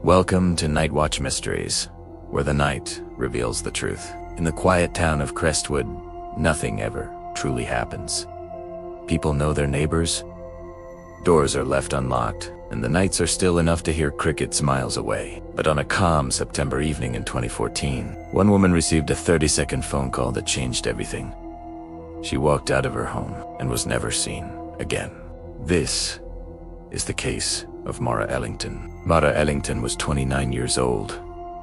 Welcome to Nightwatch Mysteries, where the night reveals the truth. In the quiet town of Crestwood, nothing ever truly happens. People know their neighbors, doors are left unlocked, and the nights are still enough to hear crickets miles away. But on a calm September evening in 2014, one woman received a 30-second phone call that changed everything. She walked out of her home and was never seen again. This is the case of Mara Ellington. Mara Ellington was 29 years old,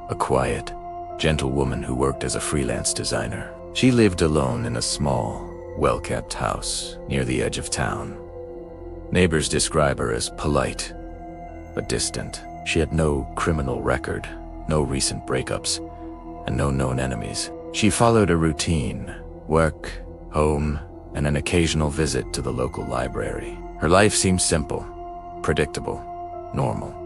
a quiet, gentle woman who worked as a freelance designer. She lived alone in a small, well-kept house near the edge of town. Neighbors describe her as polite, but distant. She had no criminal record, no recent breakups, and no known enemies. She followed a routine: work, home, and an occasional visit to the local library. Her life seemed simple, predictable, normal.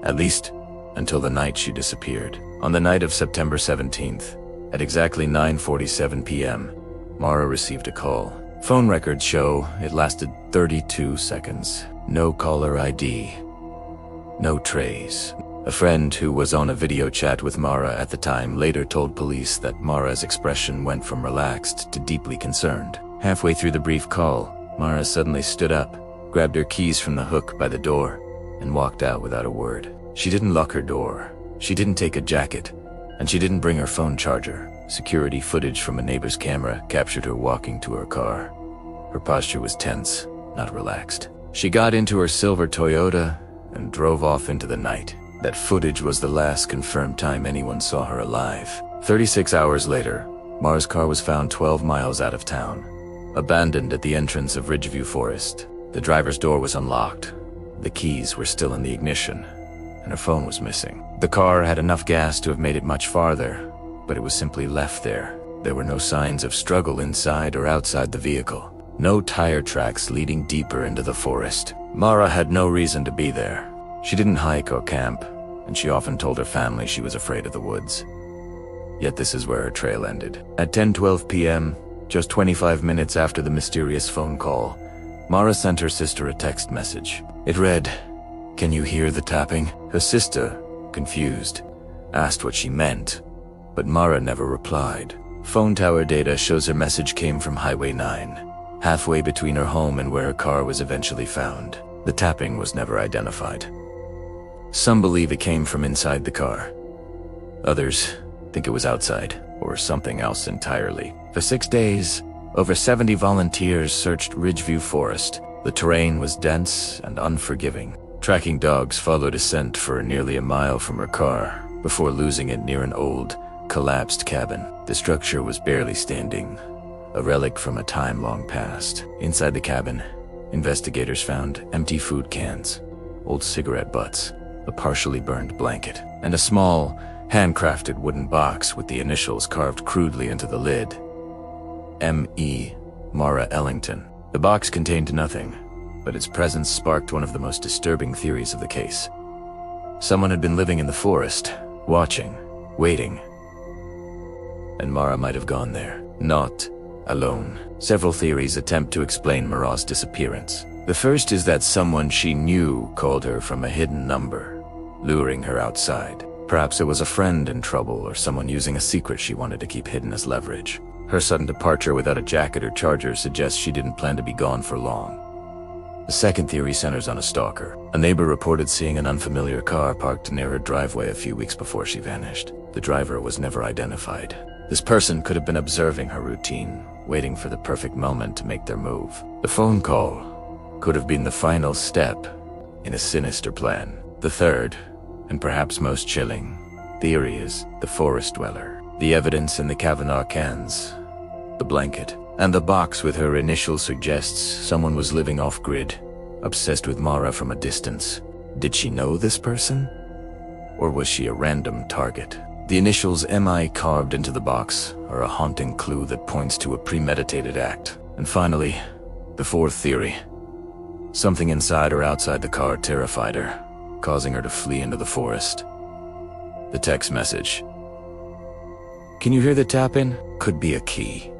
At least until the night she disappeared. On the night of September 17th, at exactly 9:47 p.m., Mara received a call. Phone records show it lasted 32 seconds. No caller ID, no trace. A friend who was on a video chat with Mara at the time later told police that Mara's expression went from relaxed to deeply concerned. Halfway through the brief call, Mara suddenly stood up, grabbed her keys from the hook by the door, and walked out without a word. She didn't lock her door, she didn't take a jacket, and she didn't bring her phone charger. Security footage from a neighbor's camera captured her walking to her car. Her posture was tense, not relaxed. She got into her silver Toyota and drove off into the night. That footage was the last confirmed time anyone saw her alive. 36 hours later, Mara's car was found 12 miles out of town, abandoned at the entrance of Ridgeview Forest. The driver's door was unlocked, the keys were still in the ignition, and her phone was missing. The car had enough gas to have made it much farther, but it was simply left there. There were no signs of struggle inside or outside the vehicle. No tire tracks leading deeper into the forest. Mara had no reason to be there. She didn't hike or camp, and she often told her family she was afraid of the woods. Yet this is where her trail ended. At 10:12 p.m., just 25 minutes after the mysterious phone call, Mara sent her sister a text message. It read, "Can you hear the tapping?" Her sister, confused, asked what she meant, but Mara never replied. Phone tower data shows her message came from Highway 9, halfway between her home and where her car was eventually found. The tapping was never identified. Some believe it came from inside the car. Others think it was outside, or something else entirely. For 6 days, over 70 volunteers searched Ridgeview Forest. The terrain was dense and unforgiving. Tracking dogs followed a scent for nearly a mile from her car, before losing it near an old, collapsed cabin. The structure was barely standing, a relic from a time long past. Inside the cabin, investigators found empty food cans, old cigarette butts, a partially burned blanket, and a small, handcrafted wooden box with the initials carved crudely into the lid. M.E. Mara Ellington. The box contained nothing, but its presence sparked one of the most disturbing theories of the case. Someone had been living in the forest, watching, waiting, and Mara might have gone there, not alone. Several theories attempt to explain Mara's disappearance. The first is that someone she knew called her from a hidden number, luring her outside. Perhaps it was a friend in trouble or someone using a secret she wanted to keep hidden as leverage. Her sudden departure without a jacket or charger suggests she didn't plan to be gone for long. The second theory centers on a stalker. A neighbor reported seeing an unfamiliar car parked near her driveway a few weeks before she vanished. The driver was never identified. This person could have been observing her routine, waiting for the perfect moment to make their move. The phone call could have been the final step in a sinister plan. The third, and perhaps most chilling, theory is the forest dweller. The evidence in the Kavanaugh cans, the blanket, and the box with her initials suggests someone was living off-grid, obsessed with Mara from a distance. Did she know this person? Or was she a random target? The initials MI carved into the box are a haunting clue that points to a premeditated act. And finally, the fourth theory. Something inside or outside the car terrified her, causing her to flee into the forest. The text message, "Can you hear the tapping?" could be a key.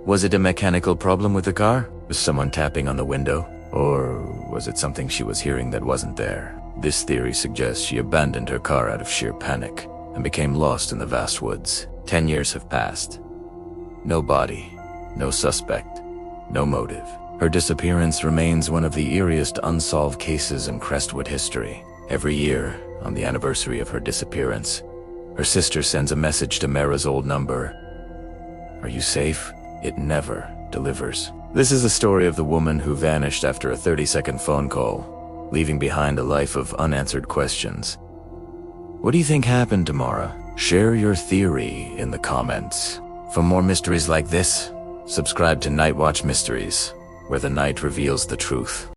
Was it a mechanical problem with the car? Was someone tapping on the window? Or was it something she was hearing that wasn't there? This theory suggests she abandoned her car out of sheer panic and became lost in the vast woods. 10 years have passed. No body, no suspect, no motive. Her disappearance remains one of the eeriest unsolved cases in Crestwood history. Every year, on the anniversary of her disappearance, her sister sends a message to Mara's old number. Are you safe? It never delivers. This is the story of the woman who vanished after a 30-second phone call, leaving behind a life of unanswered questions. What do you think happened to Mara? Share your theory in the comments. For more mysteries like this, subscribe to Nightwatch Mysteries, where the night reveals the truth.